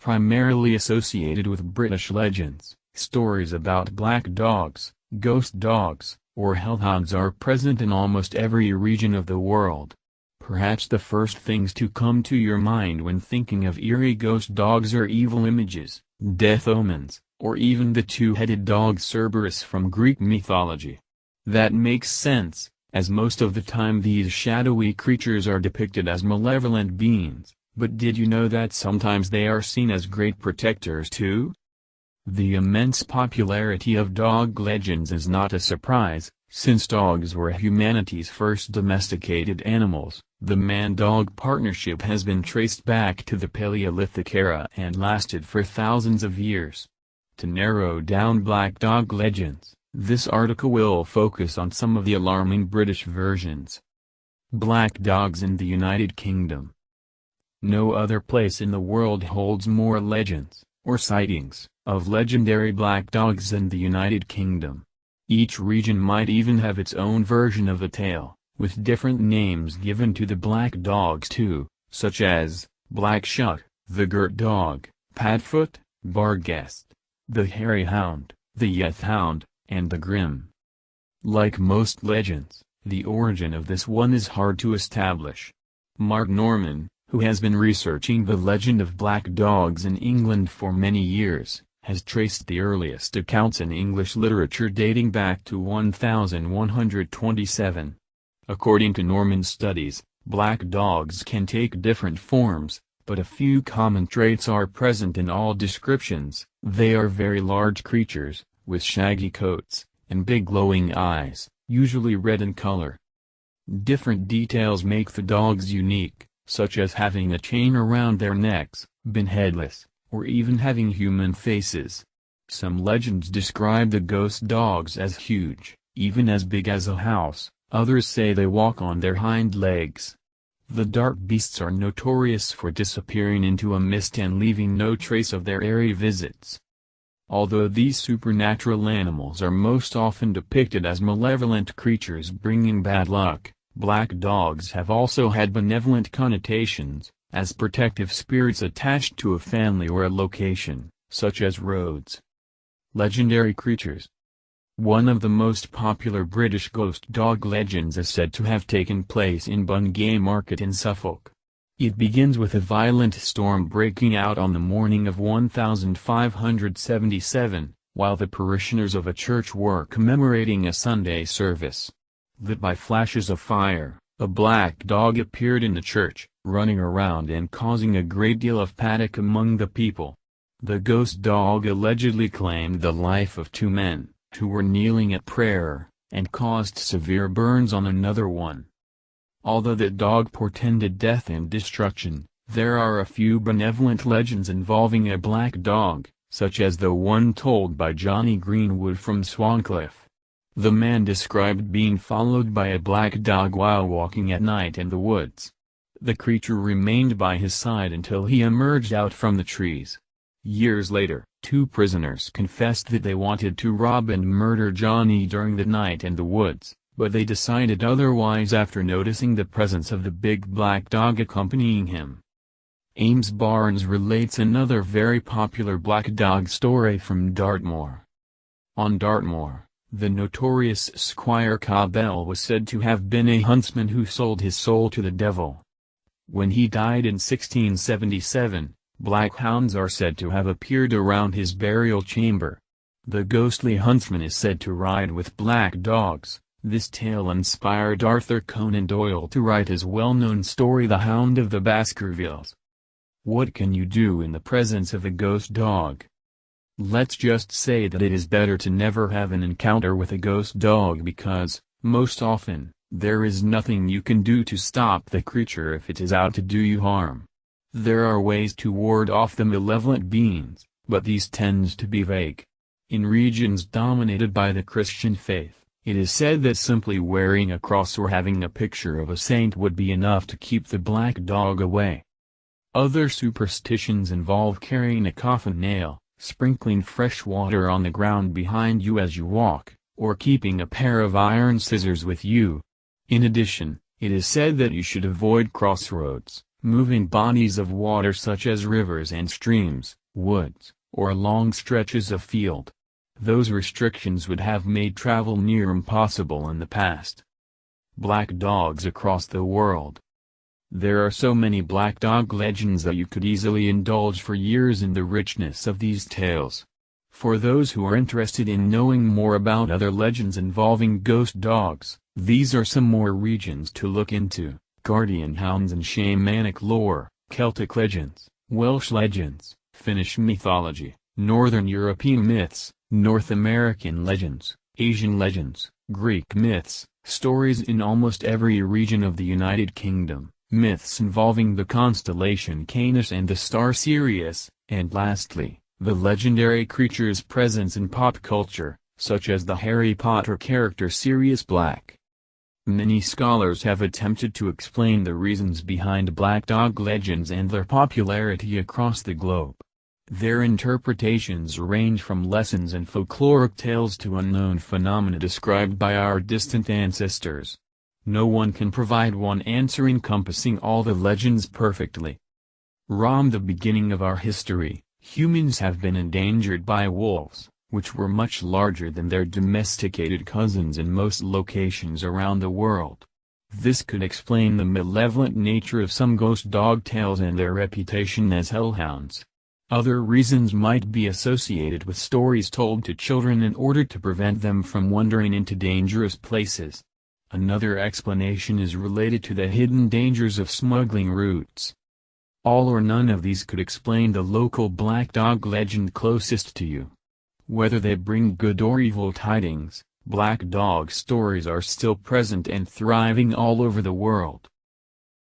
primarily associated with British legends. Stories about black dogs, ghost dogs, or hellhounds are present in almost every region of the world. Perhaps the first things to come to your mind when thinking of eerie ghost dogs are evil images, death omens, or even the two-headed dog Cerberus from Greek mythology. That makes sense, as most of the time these shadowy creatures are depicted as malevolent beings, but did you know that sometimes they are seen as great protectors too? The immense popularity of dog legends is not a surprise, since dogs were humanity's first domesticated animals. The man-dog partnership has been traced back to the Paleolithic era and lasted for thousands of years. To narrow down black dog legends, this article will focus on some of the alarming British versions. Black dogs in the United Kingdom. No other place in the world holds more legends, or sightings, of legendary black dogs than the United Kingdom. Each region might even have its own version of the tale, with different names given to the black dogs too, such as Black Shuck, the Girt Dog, Padfoot, Barghest, the Hairy Hound, the Yeth Hound, and the Grim. Like most legends, the origin of this one is hard to establish. Mark Norman, who has been researching the legend of black dogs in England for many years, has traced the earliest accounts in English literature dating back to 1127. According to Norman's studies, black dogs can take different forms, but a few common traits are present in all descriptions. They are very large creatures, with shaggy coats, and big glowing eyes, usually red in color. Different details make the dogs unique, such as having a chain around their necks, being headless, or even having human faces. Some legends describe the ghost dogs as huge, even as big as a house, others say they walk on their hind legs. The dark beasts are notorious for disappearing into a mist and leaving no trace of their airy visits. Although these supernatural animals are most often depicted as malevolent creatures bringing bad luck, black dogs have also had benevolent connotations, as protective spirits attached to a family or a location, such as roads. Legendary creatures. One of the most popular British ghost dog legends is said to have taken place in Bungay Market in Suffolk. It begins with a violent storm breaking out on the morning of 1577, while the parishioners of a church were commemorating a Sunday service. Lit by flashes of fire, a black dog appeared in the church, running around and causing a great deal of panic among the people. The ghost dog allegedly claimed the life of two men, who were kneeling at prayer, and caused severe burns on another one. Although the dog portended death and destruction, there are a few benevolent legends involving a black dog, such as the one told by Johnny Greenwood from Swancliffe. The man described being followed by a black dog while walking at night in the woods. The creature remained by his side until he emerged out from the trees. Years later, two prisoners confessed that they wanted to rob and murder Johnny during the night in the woods, but they decided otherwise after noticing the presence of the big black dog accompanying him. Ames Barnes relates another very popular black dog story from Dartmoor. On Dartmoor, the notorious Squire Cobell was said to have been a huntsman who sold his soul to the devil. When he died in 1677, black hounds are said to have appeared around his burial chamber. The ghostly huntsman is said to ride with black dogs. This tale inspired Arthur Conan Doyle to write his well-known story The Hound of the Baskervilles. What can you do in the presence of a ghost dog? Let's just say that it is better to never have an encounter with a ghost dog because, most often, there is nothing you can do to stop the creature if it is out to do you harm. There are ways to ward off the malevolent beings, but these tend to be vague. In regions dominated by the Christian faith, it is said that simply wearing a cross or having a picture of a saint would be enough to keep the black dog away. Other superstitions involve carrying a coffin nail, sprinkling fresh water on the ground behind you as you walk, or keeping a pair of iron scissors with you. In addition, it is said that you should avoid crossroads, moving bodies of water such as rivers and streams, woods, or long stretches of field. Those restrictions would have made travel near impossible in the past. Black dogs across the world. There are so many black dog legends that you could easily indulge for years in the richness of these tales. For those who are interested in knowing more about other legends involving ghost dogs, these are some more regions to look into: guardian hounds and shamanic lore, Celtic legends, Welsh legends, Finnish mythology, Northern European myths, North American legends, Asian legends, Greek myths, stories in almost every region of the United Kingdom, myths involving the constellation Canis and the star Sirius, and lastly, the legendary creature's presence in pop culture, such as the Harry Potter character Sirius Black. Many scholars have attempted to explain the reasons behind black dog legends and their popularity across the globe. Their interpretations range from lessons in folkloric tales to unknown phenomena described by our distant ancestors. No one can provide one answer encompassing all the legends perfectly. From the beginning of our history, humans have been endangered by wolves, which were much larger than their domesticated cousins in most locations around the world. This could explain the malevolent nature of some ghost dog tales and their reputation as hellhounds. Other reasons might be associated with stories told to children in order to prevent them from wandering into dangerous places. Another explanation is related to the hidden dangers of smuggling routes. All or none of these could explain the local black dog legend closest to you. Whether they bring good or evil tidings, black dog stories are still present and thriving all over the world.